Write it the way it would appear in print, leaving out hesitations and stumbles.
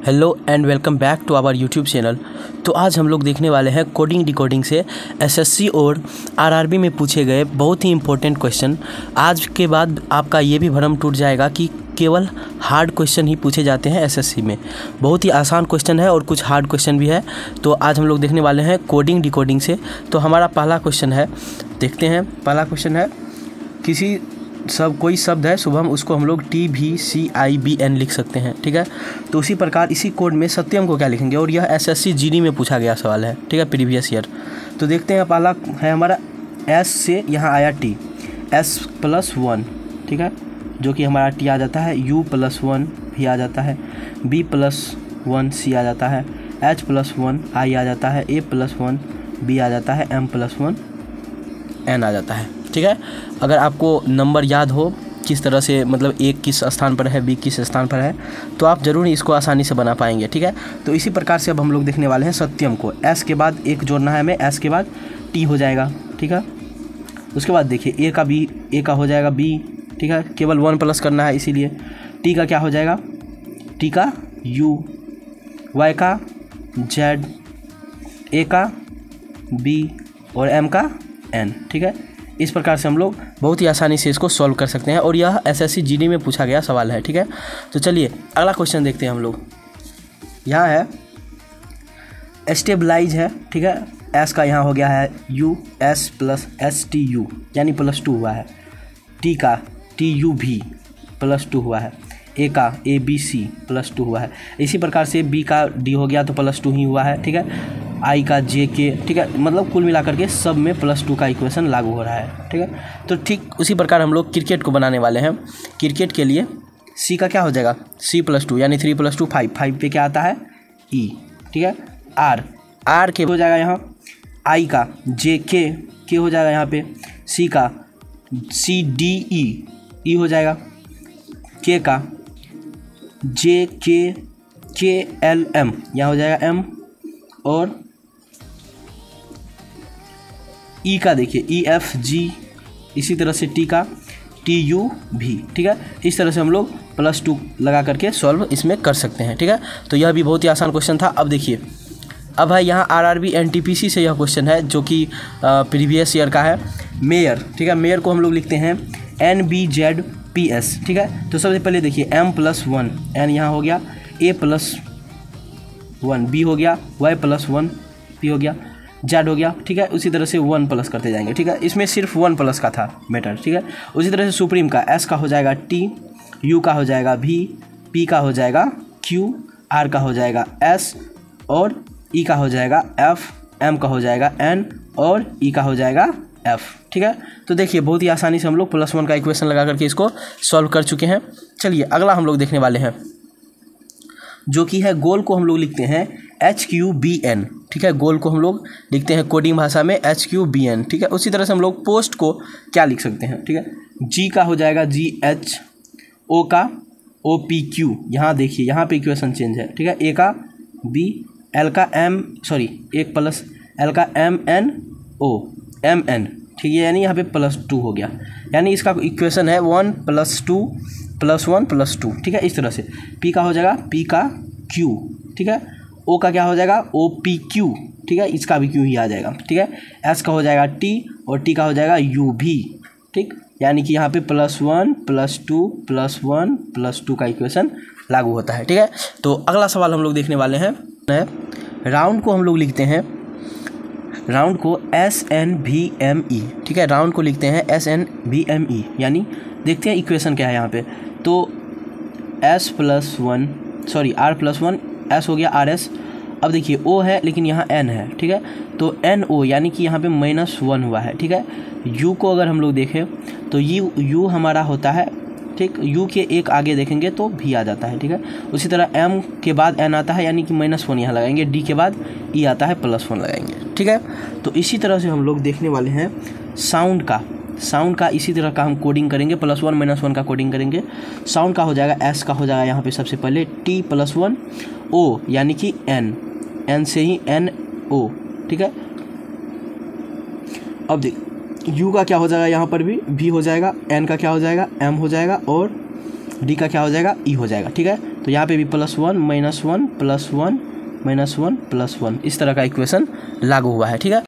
Hello and welcome back to our YouTube channel. तो आज हम लोग देखने वाले हैं कोडिंग डिकोडिंग से एसएससी और आरआरबी में पूछे गए बहुत ही इंपॉर्टेंट क्वेश्चन। आज के बाद आपका ये भी भ्रम टूट जाएगा कि केवल हार्ड क्वेश्चन ही पूछे जाते हैं एसएससी में। बहुत ही आसान क्वेश्चन है और कुछ हार्ड क्वेश्चन भी है। तो आज हम लोग देखने वाले हैं कोडिंग डिकोडिंग से। तो हमारा पहला क्वेश्चन है, देखते हैं। पहला क्वेश्चन है, कोई शब्द है शुभम, उसको हम लोग TVCIBN लिख सकते हैं, ठीक है। तो उसी प्रकार इसी कोड में सत्यम को क्या लिखेंगे, और यह एसएससी जीडी में पूछा गया सवाल है, ठीक है, प्रीवियस ईयर। तो देखते हैं, पहला है हमारा S से यहाँ आया T, S+1, ठीक है, जो कि हमारा T आ जाता है, U+1 भी आ जाता है, B+1 C आ जाता है, H+1 I आ जाता है, A+1 B आ जाता है, M+1 N आ जाता है, ठीक है। अगर आपको नंबर याद हो किस तरह से, मतलब A किस स्थान पर है, B किस स्थान पर है, तो आप ज़रूर इसको आसानी से बना पाएंगे, ठीक है। तो इसी प्रकार से अब हम लोग देखने वाले हैं सत्यम को। S के बाद एक जोड़ना है हमें, S के बाद T हो जाएगा, ठीक है। उसके बाद देखिए A का हो जाएगा B, ठीक है, केवल 1 प्लस करना है इसीलिए। T का क्या हो जाएगा, T का U, Y का Z, A का B और M का N, ठीक है। इस प्रकार से हम लोग बहुत ही आसानी से इसको सॉल्व कर सकते हैं, और यह एसएससी जीडी में पूछा गया सवाल है, ठीक है। तो चलिए अगला क्वेश्चन देखते हैं हम लोग। यहाँ है स्टेबलाइज है, ठीक है। एस का यहाँ हो गया है U, S+STU यानी +2 हुआ है। T का TUV +2 हुआ है। A का ABC +2 हुआ है। इसी प्रकार से B का D हो गया तो +2 ही हुआ है, ठीक है। I का JK, ठीक है, मतलब कुल मिलाकर के सब में +2 का इक्वेशन लागू हो रहा है, ठीक है। तो ठीक उसी प्रकार हम लोग क्रिकेट को बनाने वाले हैं। क्रिकेट के लिए C का क्या हो जाएगा, C+2 यानी 3 + 2 5, 5 पे क्या आता है E, ठीक है। R के हो जाएगा यहाँ, I का JK हो जाएगा यहाँ पे, C का CDE E हो जाएगा, K का JKLM यहाँ हो जाएगा M, और E का देखिए EFG, इसी तरह से T का TUV, ठीक है। इस तरह से हम लोग +2 लगा करके सॉल्व इसमें कर सकते हैं, ठीक है। तो यह भी बहुत ही आसान क्वेश्चन था। अब देखिए, अब है यहाँ RRB NTPC से यह क्वेश्चन है जो कि प्रीवियस ईयर का है। मेयर, ठीक है, मेयर को हम लोग लिखते हैं NBZPS, ठीक है। तो सबसे पहले देखिए M+1, N यहाँ हो गया, A+1 B हो गया, Y+1 P हो गया, Z हो गया, ठीक है। उसी तरह से 1 प्लस करते जाएंगे, ठीक है। इसमें सिर्फ 1 प्लस का था मैटर, ठीक है। उसी तरह से सुप्रीम का S का हो जाएगा T, U का हो जाएगा V, P का हो जाएगा Q, R का हो जाएगा S, और E का हो जाएगा F, M का हो जाएगा N, और E का हो जाएगा F, ठीक है। तो देखिए बहुत ही आसानी से हम लोग +1 का इक्वेशन लगा करके इसको सॉल्व कर चुके हैं। चलिए अगला हम लोग देखने वाले हैं, जो कि है गोल को हम लोग लिखते हैं HQBN, ठीक है। गोल को हम लोग लिखते हैं कोडिंग भाषा में HQBN, ठीक है। उसी तरह से हम लोग पोस्ट को क्या लिख सकते हैं, ठीक है। G का हो जाएगा GH, O का OPQ, यहाँ देखिए यहाँ पे इक्वेशन चेंज है, ठीक है। A का B, L का एक प्लस L का MN, ठीक है, यानी यहाँ पे +2 हो गया, यानी इसका इक्वेशन है 1 + 2 + 1 + 2, ठीक है। इस तरह से P का हो जाएगा P का Q, ठीक है। O का क्या हो जाएगा OPQ, ठीक है, इसका भी Q ही आ जाएगा, ठीक है। S का हो जाएगा T, और T का हो जाएगा UV, ठीक, यानी कि यहाँ पे +1 + 2 + 1 + 2 का इक्वेशन लागू होता है, ठीक है। तो अगला सवाल हम लोग देखने वाले हैं। राउंड को हम लोग लिखते हैं, राउंड को SNVME, ठीक है। राउंड को लिखते हैं SNVME, यानी देखते हैं इक्वेशन क्या है यहाँ पे। तो R+1 S हो गया RS। अब देखिए O है लेकिन यहाँ N है, ठीक है। तो NO यानी कि यहाँ पे -1 हुआ है, ठीक है। U को अगर हम लोग देखें तो U हमारा होता है, ठीक, U के एक आगे देखेंगे तो V आ जाता है, ठीक है। उसी तरह M के बाद N आता है, यानी कि -1 यहाँ लगाएंगे। D के बाद E आता है, +1 लगाएंगे, ठीक है। तो इसी तरह से हम लोग देखने वाले हैं साउंड का इसी तरह का हम कोडिंग करेंगे, +1 -1 का कोडिंग करेंगे। साउंड का हो जाएगा S का हो जाएगा यहाँ पे सबसे पहले T+1 O, यानी कि N से ही NO, ठीक है। अब देख U का क्या हो जाएगा, यहाँ पर भी V हो जाएगा, N का क्या हो जाएगा M हो जाएगा, और डी का क्या हो जाएगा, ई हो जाएगा। ठीक है, तो यहाँ पे भी +1 -1 +1 -1 -1 +1 इस तरह का इक्वेशन लागू हुआ है। ठीक है।